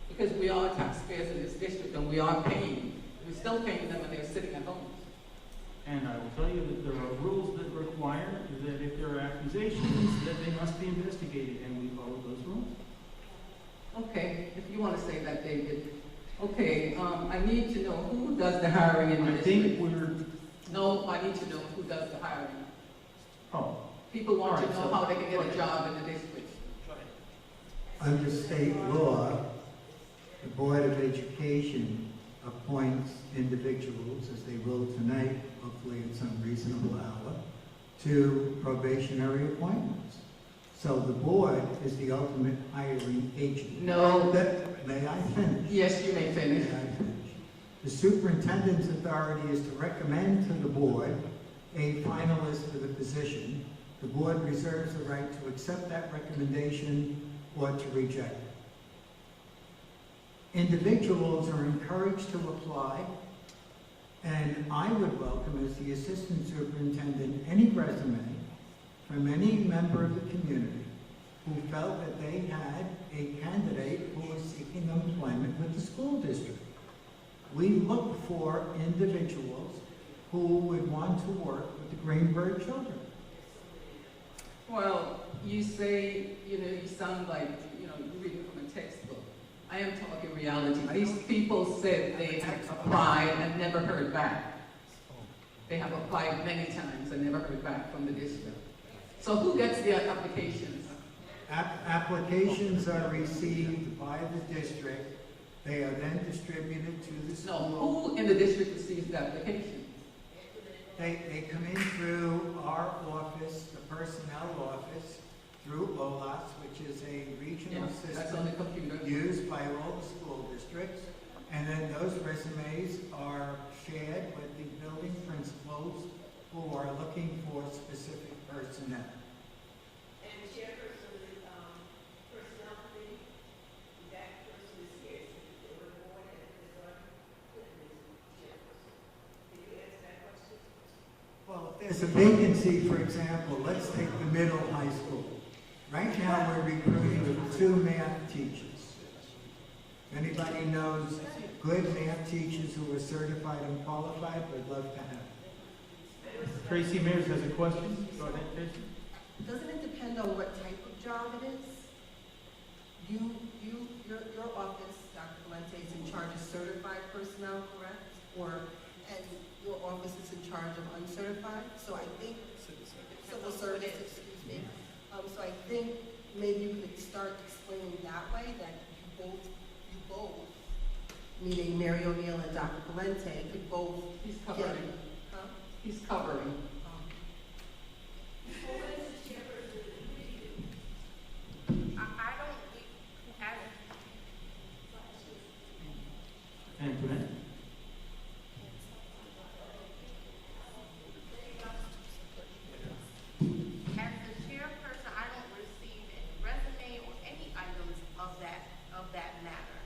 Because we are taxpayers in this district and we are paying. We're still paying them and they're sitting at home. And I will tell you that there are rules that require that if there are accusations, that they must be investigated, and we follow those rules. Okay, if you want to say that, David. Okay, I need to know who does the hiring in the I district. think we're, No, I need to know who does the hiring. oh, People want All to right, know so- how they can get a job in the district. Under state law, the Board of Education appoints individuals, as they will tonight, hopefully at some reasonable hour, to probationary appointments. So the board is the ultimate hiring agent. No. May I finish? Yes, you may finish. May I finish? The superintendent's authority is to recommend to the board a finalist for the position. The board reserves the right to accept that recommendation or to reject it. Individuals are encouraged to apply, and I would welcome, as the assistant superintendent, any resume from any member of the community who felt that they had a candidate who was seeking employment with the school district. We look for individuals who would want to work with the Greenburgh children. Well, you say, you sound like, you're reading from a textbook. I am talking reality. These people said they had applied and never heard back. They have applied many times and never heard back from the district. So who gets the applications? Applications are received by the district. They are then distributed to the school. No, who in the district receives the application? They come in through our office, the personnel office, through OLAS, which is a regional That's on the system computer. used by all the school districts. And then those resumes are shared with the building principals who are looking for specific personnel. And the chairperson of the personnel committee, that person is here. They were born and chairperson. Can you answer that question? Well, if there's a vacancy, for example, let's take the middle high school. Right now, we're recruiting 2 math teachers. If anybody knows good math teachers who are certified and qualified, we'd love to have. Tracy Mears has a question. Go ahead, Tracy. Doesn't it depend on what type of job it is? Your office, Dr. Valente, is in charge of certified personnel, correct? And your office is in charge of uncertified? So I think, civil service, excuse me. So I think maybe you could start explaining that way, that you both, meaning Mary O'Neill and Dr. Valente, could both. He's covering. Huh? He's covering. Antoinette? As the chairperson, I don't receive any resume or any items of that matter.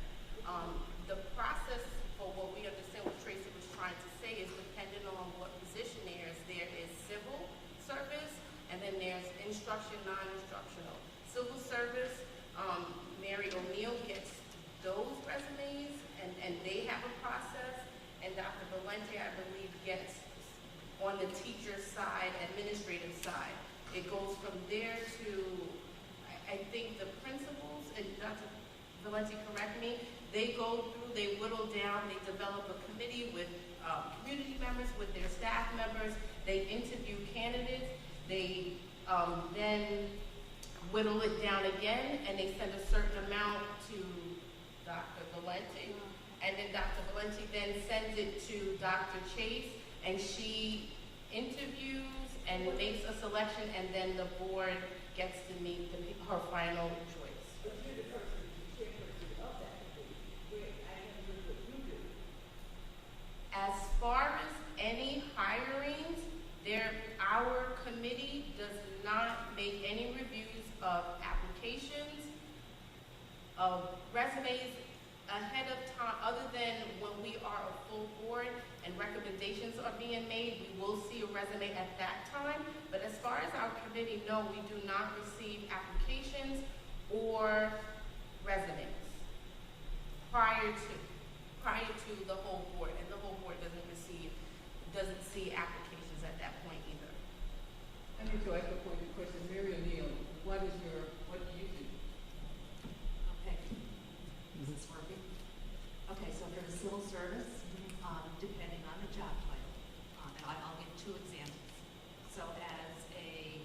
The process for what we understand what Tracy was trying to say is dependent on what position there is. There is civil service, and then there's instruction, non-instructional. Civil service, Mary O'Neill gets those resumes, and they have a process, and Dr. Valente, I believe, gets on the teacher side, administrative side. It goes from there to, I think the principals, and Dr. Valente, correct me, they go through, they whittle down, they develop a committee with community members, with their staff members, they interview candidates, they then whittle it down again, and they send a certain amount to Dr. Valente, and then Dr. Valente then sends it to Dr. Chase, and she interviews and makes a selection, and then the board gets to meet her final choice. As far as any hirings, our committee does not make any reviews of applications, of resumes ahead of time, other than when we are a full board and recommendations are being made, we will see a resume at that time. But as far as our committee, no, we do not receive applications or resumes prior to the whole board, and the whole board doesn't see applications at that point either. I need to ask a point of question. Mary O'Neill, what do you do? Okay. Is this working? Okay, so for the civil service, depending on the job title, and I'll give 2 examples. So as a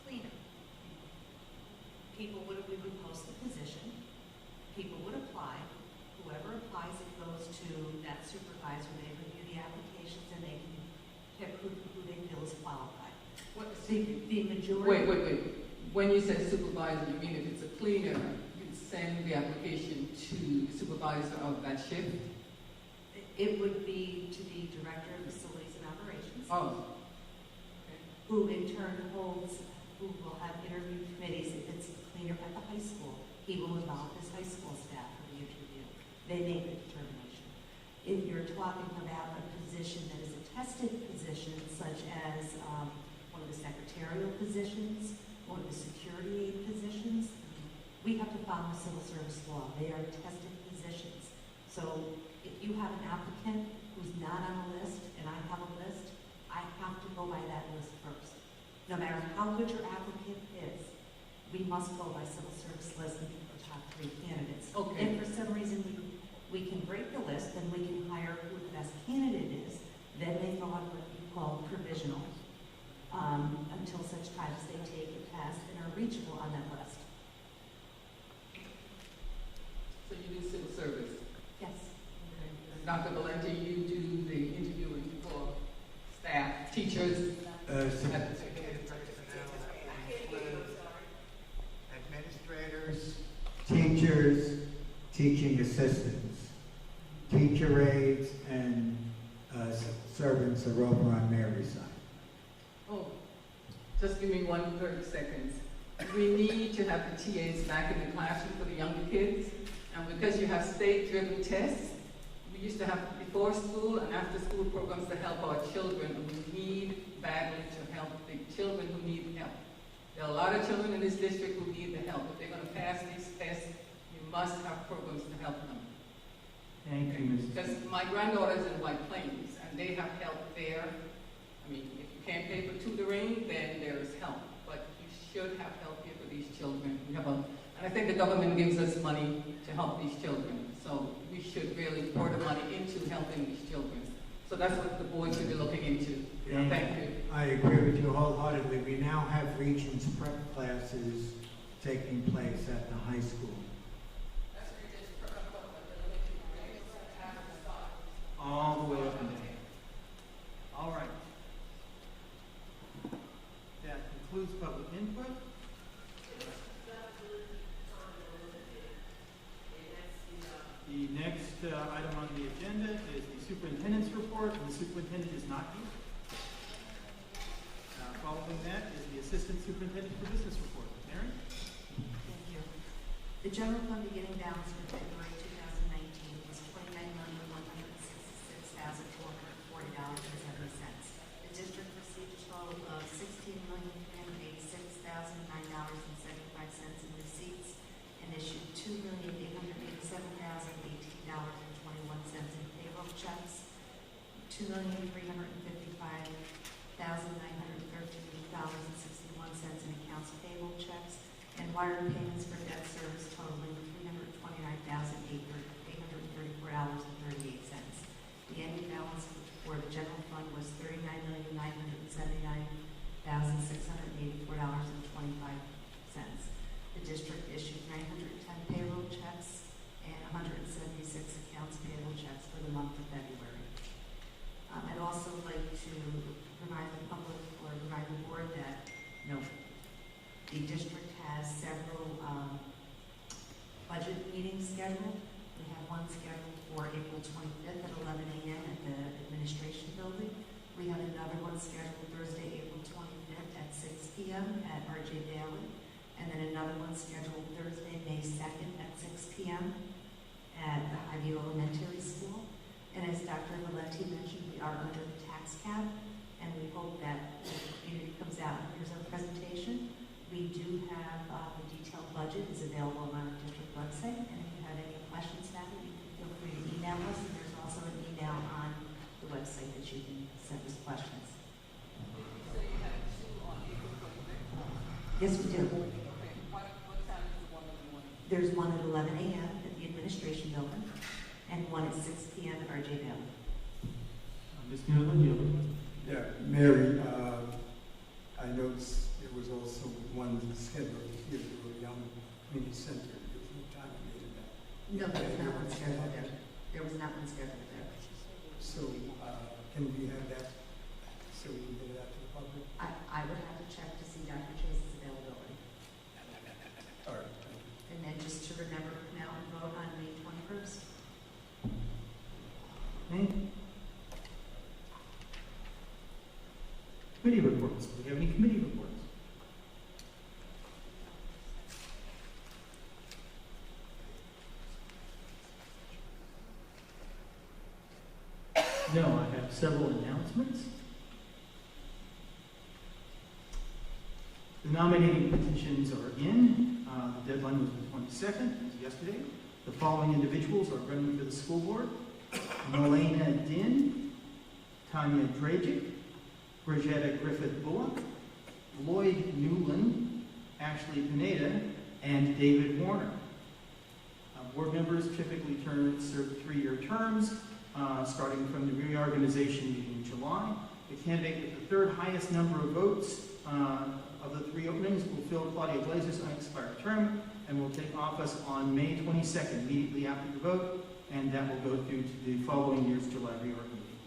cleaner, we would post the position, people would apply, whoever applies, it goes to that supervisor, they review the applications, and they can pick who they feel is qualified. The majority. Wait. When you say supervisor, you mean if it's a cleaner, you send the application to the supervisor of that shift? It would be to the director of facilities and operations. Oh. Who in turn who will have interview committees if it's a senior at the high school, he will involve his high school staff for the interview. They make the determination. If you're talking about a position that is a tested position, such as one of the secretarial positions, or the security aid positions, we have to follow civil service law. They are tested positions. So if you have an applicant who's not on a list, and I have a list, I have to go by that list first. No matter how good your applicant is, we must go by civil service list and pick the top 3 candidates. Okay. If for some reason we can break the list, then we can hire who the best candidate is. Then they go on what we call provisional, until such time as they take it past and are reachable on that list. So you do civil service. Yes. Dr. Valenti, you do the interviewing for staff, teachers. Administrators, teachers, teaching assistants, teacher aides, and servants are over on Mary's side. Oh, just give me 30 seconds. We need to have the TAs back in the classroom for the younger kids. And because you have state-driven tests, we used to have before school and after school programs to help our children. And we need badly to help the children who need help. There are a lot of children in this district who need the help. If they're going to pass these tests, you must have programs to help them. Thank you, Mrs. Because my granddaughter's in White Plains, and they have help there. I mean, if you can't pay for tutoring, then there is help. But you should have help here for these children. And I think the government gives us money to help these children. So we should really pour the money into helping these children. So that's what the board should be looking into. Thank you. I agree with you wholeheartedly. We now have Regents prep classes taking place at the high school. All the way up and down. All right. That concludes public input. The next item on the agenda is the superintendent's report, and the superintendent is not here. Following that is the assistant superintendent for business report. Mary? Thank you. The general fund beginning balance for February 2019 was $29,166,440.70. The district received a total of $16,386,009.75 in receipts and issued $2,887,018.21 in payroll checks, $2,355,913.61 in accounts payable checks, and wire payments for debt service totaling $329,834.38. The ending balance for the general fund was $39,979,684.25. The district issued 910 payroll checks and 176 accounts payable checks for the month of February. I'd also like to remind the public or remind the board that the district has several budget meetings scheduled. We have one scheduled for April 25th at 11 a.m. at the administration building. We have another one scheduled Thursday, April 25th at 6 p.m. at R.J. Bailey. And then another one scheduled Thursday, May 2nd at 6 p.m. at the Highview Elementary School. And as Dr. Valenti mentioned, we are under the tax cap, and we hope that the community comes out and hears our presentation. We do have the detailed budget is available on our district website, and if you have any questions about it, you can feel free to email us, and there's also an email on the website that you can send us questions. So you have 2 on April 25th? Yes, we do. Okay, what time is the one in the morning? There's one at 11 a.m. at the administration building, and one at 6 p.m. at R.J. Bailey. Ms. Newland, you have Yeah, Mary, I noticed there was also one scheduled here for a young community center. There's no time made of that. No, there was not one scheduled there. There was not one scheduled there. So, can we have that, so we can get it out to the public? I would have to check to see Dr. Chase's availability. All right, thank you. And then just to remember to come out and vote on May 21st. Okay. Committee reports. Do we have any committee reports? No, I have several announcements. The nominating petitions are in. The deadline was the 22nd, as yesterday. The following individuals are running for the school board: Melena Din, Tanya Dragic, Brigetta Griffith-Bullock, Lloyd Newland, Ashley Pineda, and David Warner. Board members typically serve 3-year terms, starting from the reorganization meeting in July. The candidate with the third highest number of votes of the 3 openings will fill Claudia Glazer's unexpired term and will take office on May 22nd, immediately after the vote, and that will go through to the following year's July reorg meeting.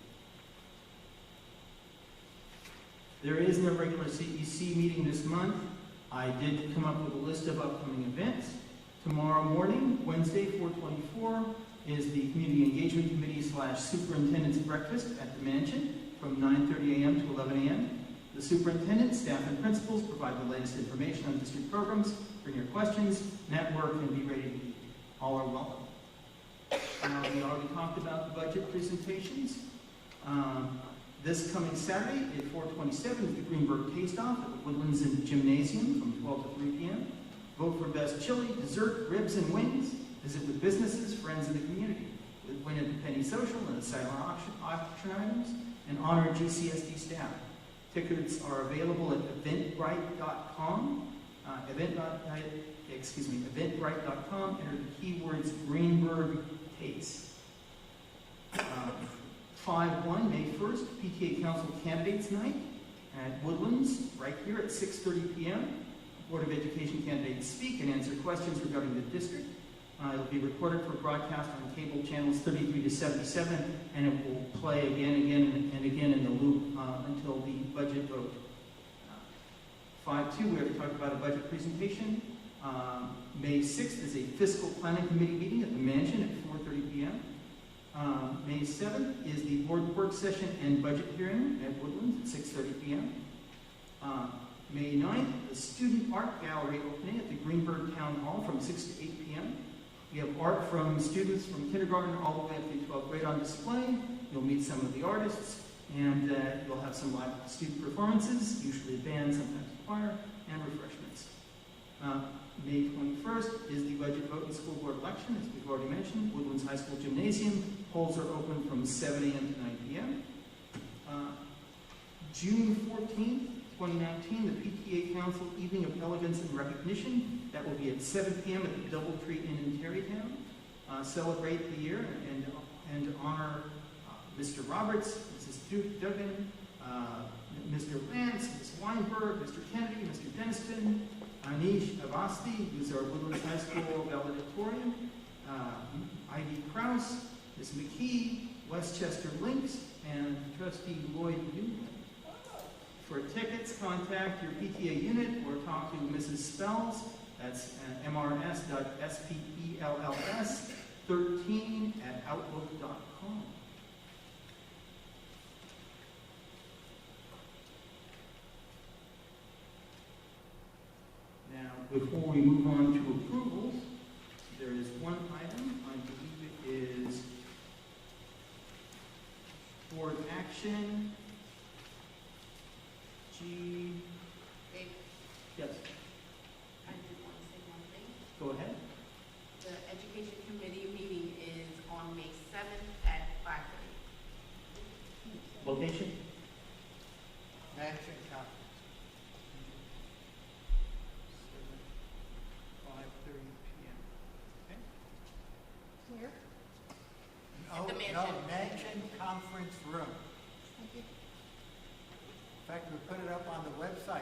There is no regular CEC meeting this month. I did come up with a list of upcoming events. Tomorrow morning, Wednesday, 4/24, is the Community Engagement Committee / Superintendent's Breakfast at the Mansion from 9:30 a.m. to 11 a.m. The superintendent, staff, and principals provide the latest information on district programs. Bring your questions, network, and be ready to eat. All are welcome. We already talked about the budget presentations. This coming Saturday at 4/27 is the Greenburgh Taste-Off at the Woodlands Gymnasium from 12 to 3 p.m. Vote for best chili, dessert, ribs, and wings. Visit with businesses, friends, and the community. Win at the Penny Social and the silent auction items, and honor GCSD staff. Tickets are available at eventbrite.com. Eventbrite.com. Enter the keywords Greenburgh Taste. 5/1, May 1st, PTA Council Candidates Night at Woodlands, right here at 6:30 p.m. Board of Education candidates speak and answer questions regarding the district. It'll be recorded for broadcast on cable channels 33 to 77, and it will play again and again in the loop until the budget vote. 5/2, we already talked about a budget presentation. May 6th is a fiscal planning committee meeting at the Mansion at 4:30 p.m. May 7th is the board work session and budget hearing at Woodlands at 6:30 p.m. May 9th, the Student Art Gallery opening at the Greenburgh Town Hall from 6 to 8 p.m. We have art from students from kindergarten all the way up to 12th grade on display. You'll meet some of the artists, and you'll have some live student performances, usually a band, sometimes a choir, and refreshments. May 21st is the budget vote and school board election, as we've already mentioned. Woodlands High School Gymnasium. Polls are open from 7 a.m. to 9 p.m. June 14th, 2019, the PTA Council Evening of Elegance and Recognition. That will be at 7 p.m. at the Doubletree Inn in Terrytown. Celebrate the year and honor Mr. Roberts, Mrs. Duggan, Mr. Lance, Ms. Weinberg, Mr. Kennedy, Mr. Deniston, Anish Avasti, who's our Woodlands High School valedictorian, Ivy Krause, Ms. McKee, Westchester Lynx, and Trustee Lloyd Newland. For tickets, contact your PTA unit or talk to Mrs. Spells. That's mrs.spells13@outlook.com. Now, before we move on to approvals, there is one item. I believe it is board action. Dave, Yes, I did want to say one thing. go ahead. The education committee meeting is on May 7th at 5:30. Location? Mansion Conference. 5:30 p.m. Where? Oh, the no, Mansion. Mansion Conference Room. In fact, we put it up on the website first.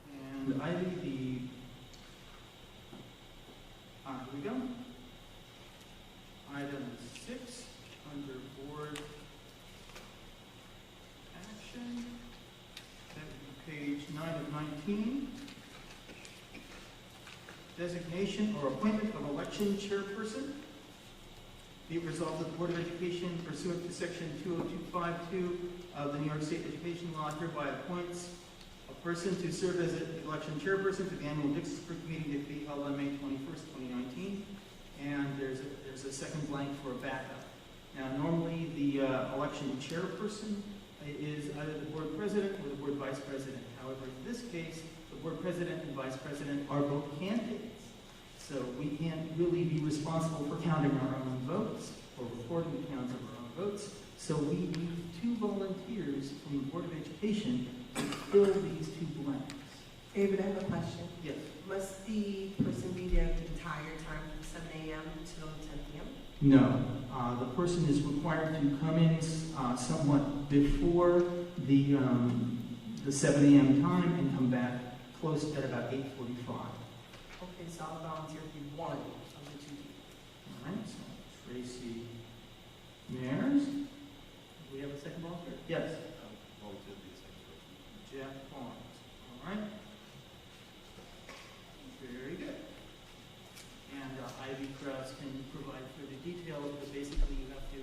And Ivy, here we go. Item 6, under board action. That would be page 9 of 19. Designation or appointment of election chairperson. Be it resolved that the Board of Education, pursuant to section 20252 of the New York State Education Law, hereby appoints a person to serve as an election chairperson for the annual district meeting to be held on May 21st, 2019. And there's a second blank for a backup. Now, normally the election chairperson is either the board president or the board vice president. However, in this case, the board president and vice president are both candidates. So we can't really be responsible for counting our own votes or recording the counts of our own votes. So we need 2 volunteers from the Board of Education to fill these 2 blanks. David, I have a question. Yes. Must the person be there the entire time from 7 a.m. till 10 p.m.? No. The person is required to come in somewhat before the 7 a.m. time and come back close at about 8:45. Okay, so I'll volunteer for 1 of the 2 people. All right, so Tracy Mears. Do we have a second volunteer? Yes. Jeff Barnes. All right. Very good. And Ivy Krause can provide further details, but basically you have to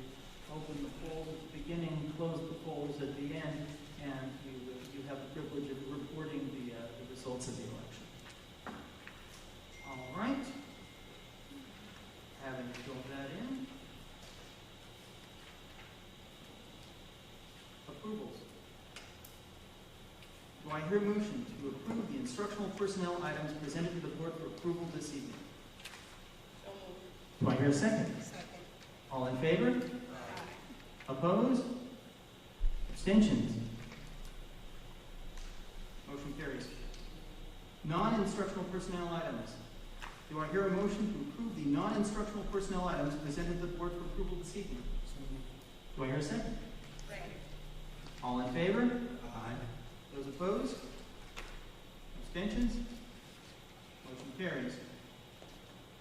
open the polls at the beginning, close the polls at the end, and you have the privilege of reporting the results of the election. All right. Having filled that in. Approvals. Do I hear a motion to approve the instructional personnel items presented to the board for approval this evening? Do I hear a second? Second. All in favor? Opposed? Abstentions? Motion carries. Non-instructional personnel items. Do I hear a motion to approve the non-instructional personnel items presented to the board for approval this evening? Do I hear a second? Second. All in favor? Aye. Those opposed? Abstentions? Motion carries.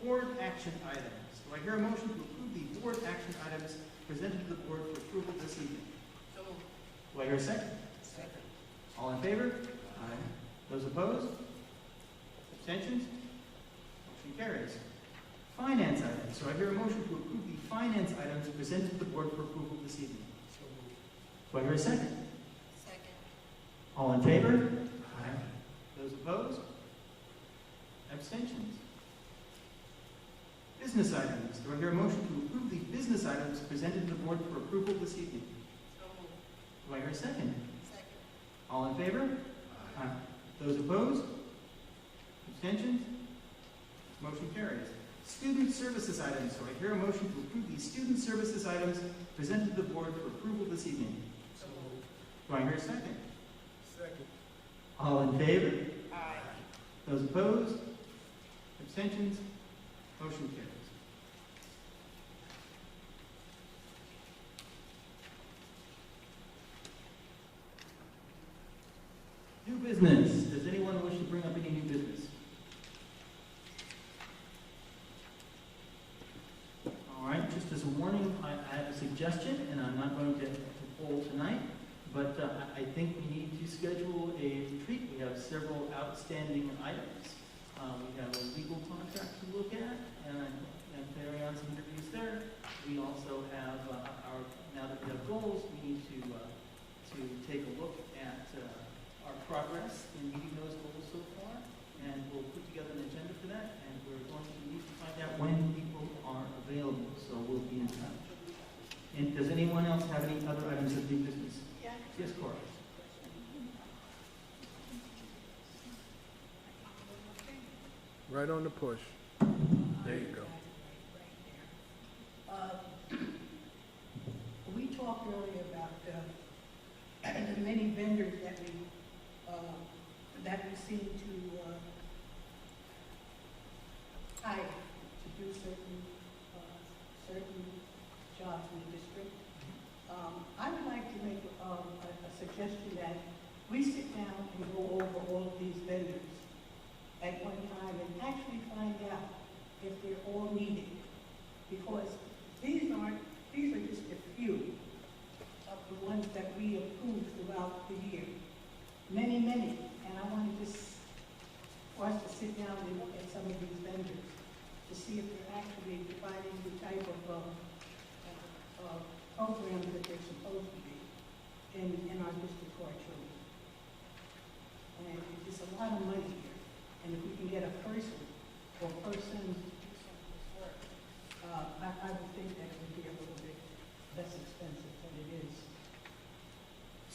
Board action items. Do I hear a motion to approve the board action items presented to the board for approval this evening? So moved. Do I hear a second? Second. All in favor? Aye. Those opposed? Abstentions? Motion carries. Finance items. Do I hear a motion to approve the finance items presented to the board for approval this evening? So moved. Do I hear a second? Second. All in favor? Aye. Those opposed? Abstentions? Business items. Do I hear a motion to approve the business items presented to the board for approval this evening? So moved. Do I hear a second? Second. All in favor? Aye. Those opposed? Abstentions? Motion carries. Student services items. Do I hear a motion to approve the student services items presented to the board for approval this evening? So moved. Do I hear a second? Second. All in favor? Aye. Those opposed? Abstentions? Motion carries. New business. Does anyone wish to bring up any new business? All right, just as a warning, I have a suggestion, and I'm not going to poll tonight, but I think we need to schedule a retreat. We have several outstanding items. We have a legal contract to look at and carry on some interviews there. We also have now that we have goals, we need to take a look at our progress in meeting those goals so far, and we'll put together an agenda for that, and we're going to need to find out when people are available, so we'll be in touch. And does anyone else have any other items of new business? Yeah. Yes, Cora. Right on the push. There you go. We talked earlier about the many vendors that we seem to hire to do certain jobs in the district. I would like to make a suggestion that we sit down and go over all of these vendors at one time and actually find out if they're all needed. Because these are just a few of the ones that we approve throughout the year. Many, many. And I want to just for us to sit down and look at some of these vendors to see if they're actually providing the type of programs that they're supposed to be in our district for our children.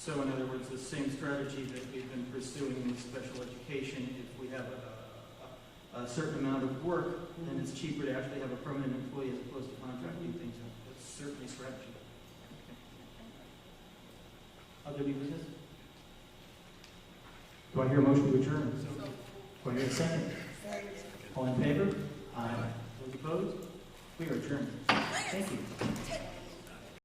So in other words, the same strategy that we've been pursuing in special education, if we have a certain amount of work, then it's cheaper to actually have a permanent employee as opposed to contracting things out. That's certainly a strategy. Other new business? Do I hear a motion to adjourn? Do I hear a second? All in favor? Aye. Those opposed? We are adjourned. Thank you.